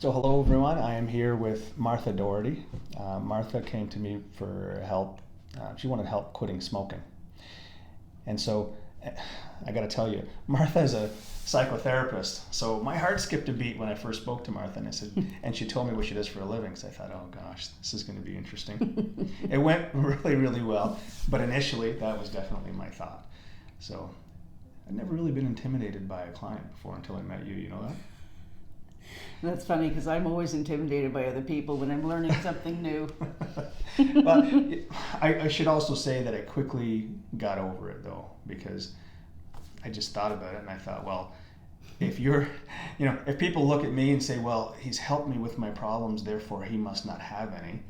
So hello everyone, I am here with Martha Dougherty. Martha came to me for help. She wanted help quitting smoking. And so I got to tell you, Martha is a psychotherapist. So my heart skipped a beat when I first spoke to Martha, and and she told me what she does for a living. So I thought, oh gosh, this is going to be interesting. It went really, really well, but initially that was definitely my thought. So I'd never really been intimidated by a client before until I met you. You know that? That's funny because I'm always intimidated by other people when I'm learning something new. Well, I should also say that I quickly got over it though, because I just thought about it and I thought, well, if people look at me and say, well, he's helped me with my problems, therefore he must not have any,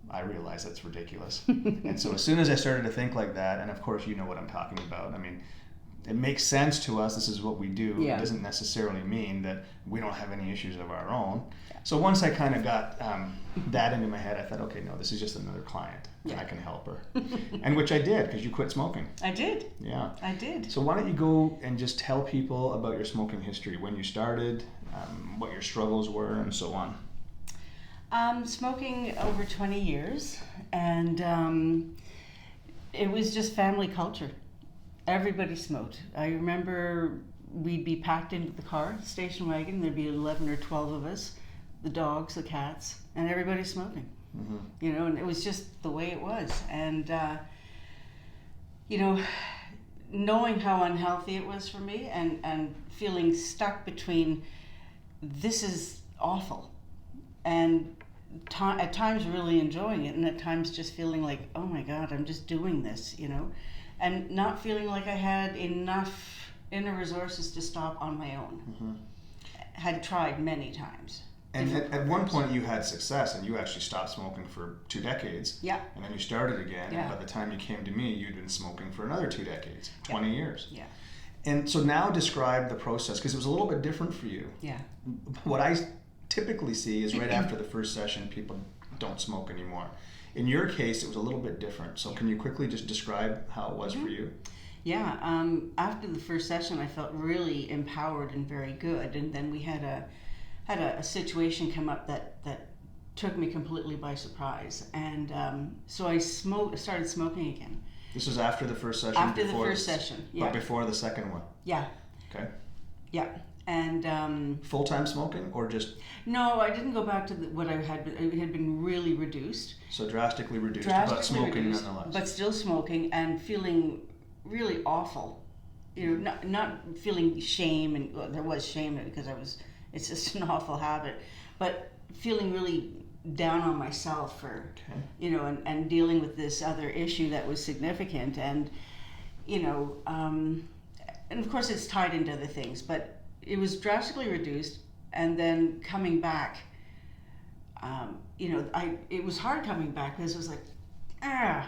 I realize that's ridiculous. And so as soon as I started to think like that, and of course you know what I'm talking about, I mean, it makes sense to us. This is what we do. Yeah. It doesn't necessarily mean that we don't have any issues of our own. So once I kind of got that into my head, I thought, okay, no, this is just another client. Yeah. I can help her. And which I did, because you quit smoking. I did. Yeah. I did. So why don't you go and just tell people about your smoking history, when you started, what your struggles were, and so on. Smoking over 20 years, and it was just family culture. Everybody smoked. I remember we'd be packed into the car, station wagon. There'd be 11 or 12 of us, the dogs, the cats, and everybody smoking. Mm-hmm. And it was just the way it was. And knowing how unhealthy it was for me, and feeling stuck between this is awful, and at times really enjoying it, and at times just feeling like, oh my God, I'm just doing this, and not feeling like I had enough inner resources to stop on my own. Mm-hmm. Had tried many times. And at one point you had success, and you actually stopped smoking for 2 decades. Yeah. And then you started again, Yeah. and by the time you came to me, you'd been smoking for another 2 decades, 20 years. Yeah. And so now describe the process, because it was a little bit different for you. Yeah. What I typically see is right after the first session, people don't smoke anymore. In your case, it was a little bit different. So can you quickly just describe how it was for you? Yeah. After the first session, I felt really empowered and very good. And then we had a situation come up that took me completely by surprise. And so I started smoking again. This was after the first session? After the first session, yeah. But before the second one? Yeah. Okay. Yeah. And full-time smoking, or just? No, I didn't go back to what I had been. It had been really reduced. So drastically reduced, but smoking nonetheless. But still smoking and feeling really awful. Not feeling shame, and well, there was shame because it's just an awful habit, but feeling really down on myself for, and dealing with this other issue that was significant, and and of course it's tied into other things, but it was drastically reduced, and then coming back, it was hard coming back because it was like, I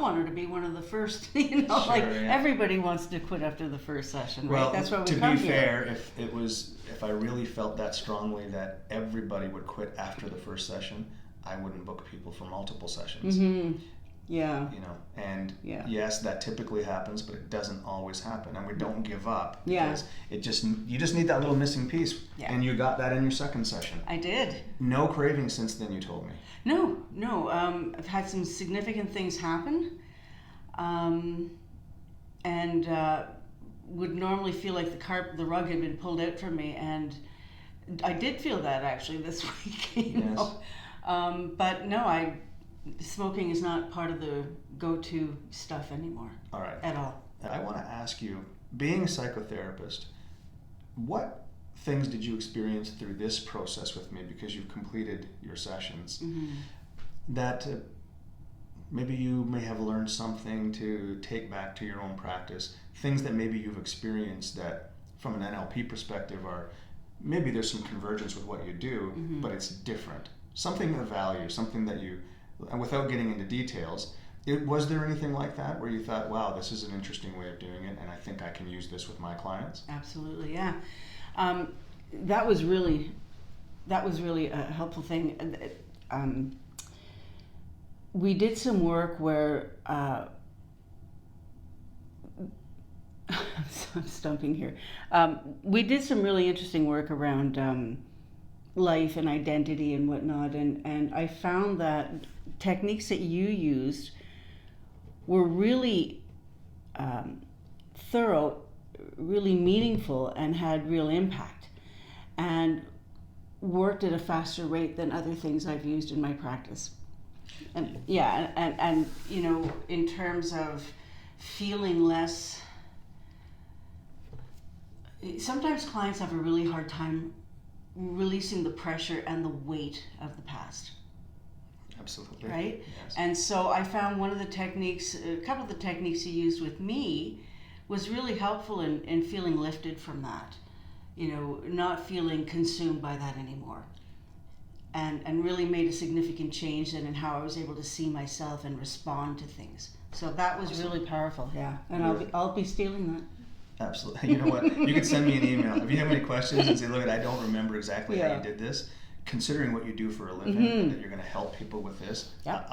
wanted to be one of the first, Everybody wants to quit after the first session, right? Well, that's why we to come be here. fair, if I really felt that strongly that everybody would quit after the first session, I wouldn't book people for multiple sessions. Mm-hmm. Yeah. And yeah. Yes, that typically happens, but it doesn't always happen, and we don't give up. Yeah. Because you just need that little missing piece, and you got that in your second session. I did. No craving since then, you told me. No. I've had some significant things happen, and would normally feel like the rug had been pulled out from me, and I did feel that actually this week. Yes. But no, smoking is not part of the go-to stuff anymore. All right. At all. I want to ask you, being a psychotherapist, what things did you experience through this process with me, because you've completed your sessions, that maybe you may have learned something to take back to your own practice, things that maybe you've experienced that from an NLP perspective are, maybe there's some convergence with what you do, but it's different. Something of value, something that you, and without getting into details, was there anything like that where you thought, wow, this is an interesting way of doing it, and I think I can use this with my clients? Absolutely, yeah. That was really a helpful thing. We did some work where I'm stumping here. We did some really interesting work around life and identity and whatnot. And I found that techniques that you used were really thorough, really meaningful, and had real impact, and worked at a faster rate than other things I've used in my practice. And yeah, and you know, in terms of feeling less, sometimes clients have a really hard time releasing the pressure and the weight of the past. Absolutely. Right? Yes. And so I found one of the techniques, a couple of the techniques you used with me was really helpful in feeling lifted from that. You know, not feeling consumed by that anymore. And really made a significant change then in how I was able to see myself and respond to things. So that was Awesome. really powerful, yeah. And I'll be stealing that. Absolutely. You know what? You can send me an email if you have any questions and say, "Look, I don't remember exactly how you did this." Considering what you do for a living, and that you're going to help people with this, I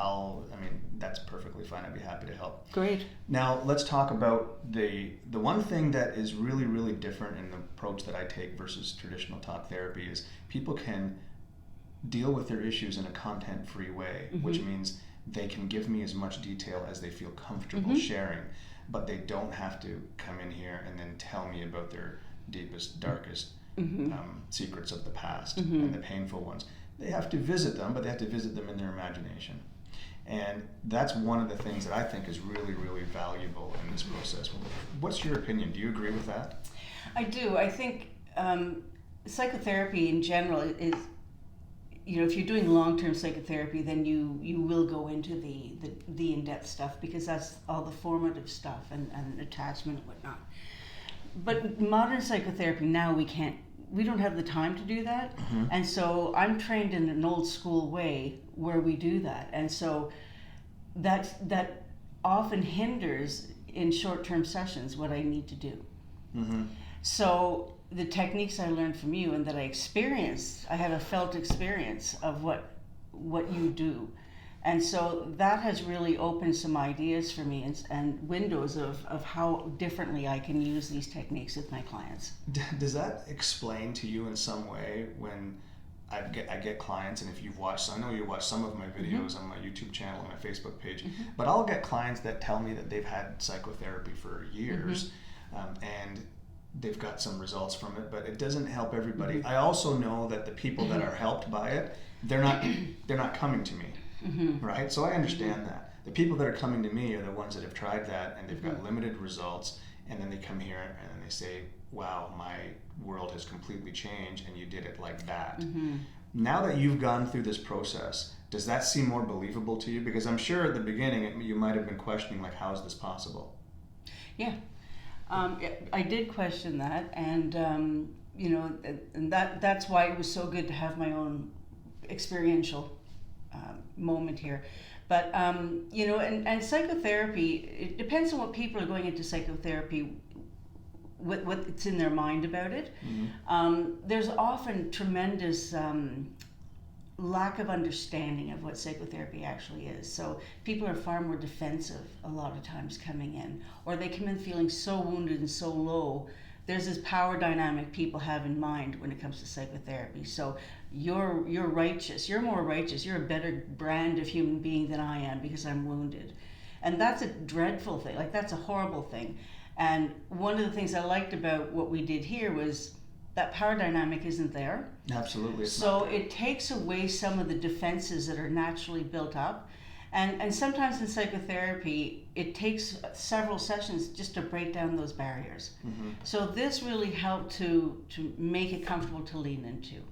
mean, that's perfectly fine. I'd be happy to help. Great. Now let's talk about the one thing that is really, really different in the approach that I take versus traditional talk therapy is people can deal with their issues in a content-free way, which means they can give me as much detail as they feel comfortable sharing, but they don't have to come in here and then tell me about their deepest, darkest secrets of the past and the painful ones. They have to visit them, but they have to visit them in their imagination. And that's one of the things that I think is really, really valuable in this process. What's your opinion? Do you agree with that? I do. I think psychotherapy in general is, you know, if you're doing long-term psychotherapy, then you will go into the in-depth stuff, because that's all the formative stuff and attachment and whatnot. But modern psychotherapy now, we don't have the time to do that. And so I'm trained in an old school way where we do that. And so that often hinders in short-term sessions what I need to do. So the techniques I learned from you and that I experienced, I have a felt experience of what you do. And so that has really opened some ideas for me and windows of how differently I can use these techniques with my clients. Does that explain to you in some way when I get clients, and if you've watched, I know you watch some of my videos on my YouTube channel and my Facebook page, but I'll get clients that tell me that they've had psychotherapy for years and they've got some results from it, but it doesn't help everybody. I also know that the people that are helped by it, they're not coming to me. Right? So I understand that. The people that are coming to me are the ones that have tried that and they've got limited results, and then they come here and then they say, "Wow, my world has completely changed, and you did it like that." Now that you've gone through this process, does that seem more believable to you? Because I'm sure at the beginning you might have been questioning, like, how is this possible? Yeah. I did question that, and you know, and that's why it was so good to have my own experiential moment here. But you know, and psychotherapy, it depends on what people are going into psychotherapy, what's in their mind about it. There's often tremendous lack of understanding of what psychotherapy actually is. So people are far more defensive a lot of times coming in, or they come in feeling so wounded and so low. There's this power dynamic people have in mind when it comes to psychotherapy. So you're righteous, you're more righteous, you're a better brand of human being than I am because I'm wounded. And that's a dreadful thing, like that's a horrible thing. And one of the things I liked about what we did here was that power dynamic isn't there. Absolutely. So it takes away some of the defenses that are naturally built up. And sometimes in psychotherapy, it takes several sessions just to break down those barriers. So this really helped to make it comfortable to lean into.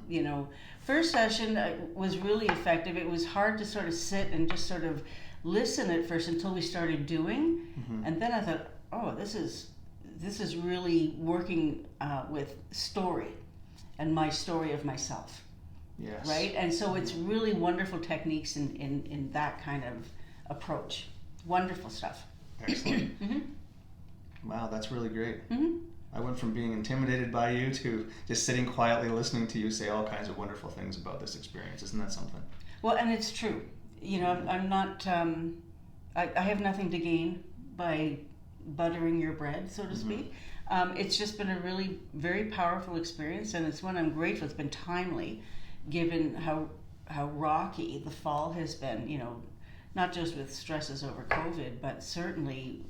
You know, first session was really effective. It was hard to sort of sit and just sort of listen at first until we started doing. And then I thought, oh, this is really working with story and my story of myself. Yes. Right? And so it's really wonderful techniques in that kind of approach. Wonderful stuff. Excellent. Wow, that's really great. I went from being intimidated by you to just sitting quietly listening to you say all kinds of wonderful things about this experience. Isn't that something? Well, and it's true. You know, I'm not, I have nothing to gain by buttering your bread, so to speak. It's just been a really very powerful experience, and it's one I'm grateful. It's been timely, given how rocky the fall has been. You know, not just with stresses over COVID, but certainly,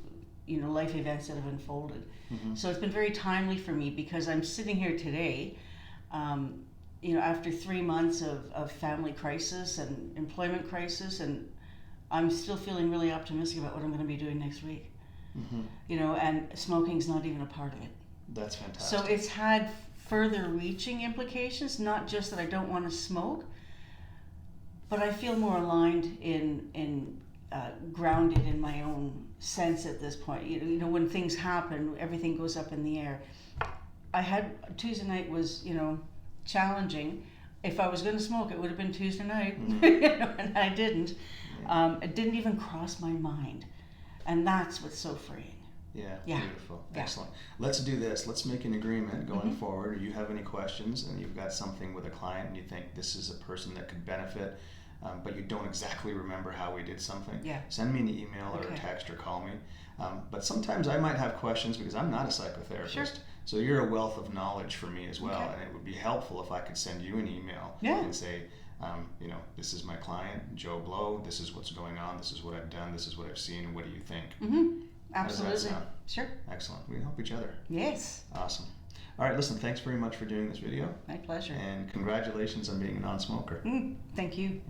you know, life events that have unfolded. Mm-hmm. So it's been very timely for me because I'm sitting here today, you know, after 3 months of family crisis and employment crisis, and I'm still feeling really optimistic about what I'm going to be doing next week. Mm-hmm. You know, and smoking's not even a part of it. That's fantastic. So it's had further reaching implications, not just that I don't want to smoke, but I feel more aligned in grounded in my own sense at this point. You know, when things happen, everything goes up in the air. I had Tuesday night was, you know, challenging. If I was going to smoke, it would have been Tuesday night, Mm-hmm. you know, and I didn't. Yeah. It didn't even cross my mind, and that's what's so freeing. Yeah, Yeah. beautiful. Yeah. Excellent. Let's do this. Let's make an agreement going Mm-hmm. forward. You have any questions and you've got something with a client and you think this is a person that could benefit, but you don't exactly remember how we did something, Yeah. send me an email or a Okay. text or call me. But sometimes I might have questions because I'm not a psychotherapist. Sure. So you're a wealth of knowledge for me as well. Okay. And it would be helpful if I could send you an email Yeah. and say, you know, this is my client, Joe Blow. This is what's going on. This is what I've done. This is what I've seen. What do you think? Mm-hmm. How does that Absolutely. sound? Sure. Excellent. We can help each other. Yes. Awesome. All right, listen, thanks very much for doing this video. My pleasure. And congratulations on being a non-smoker. Thank you.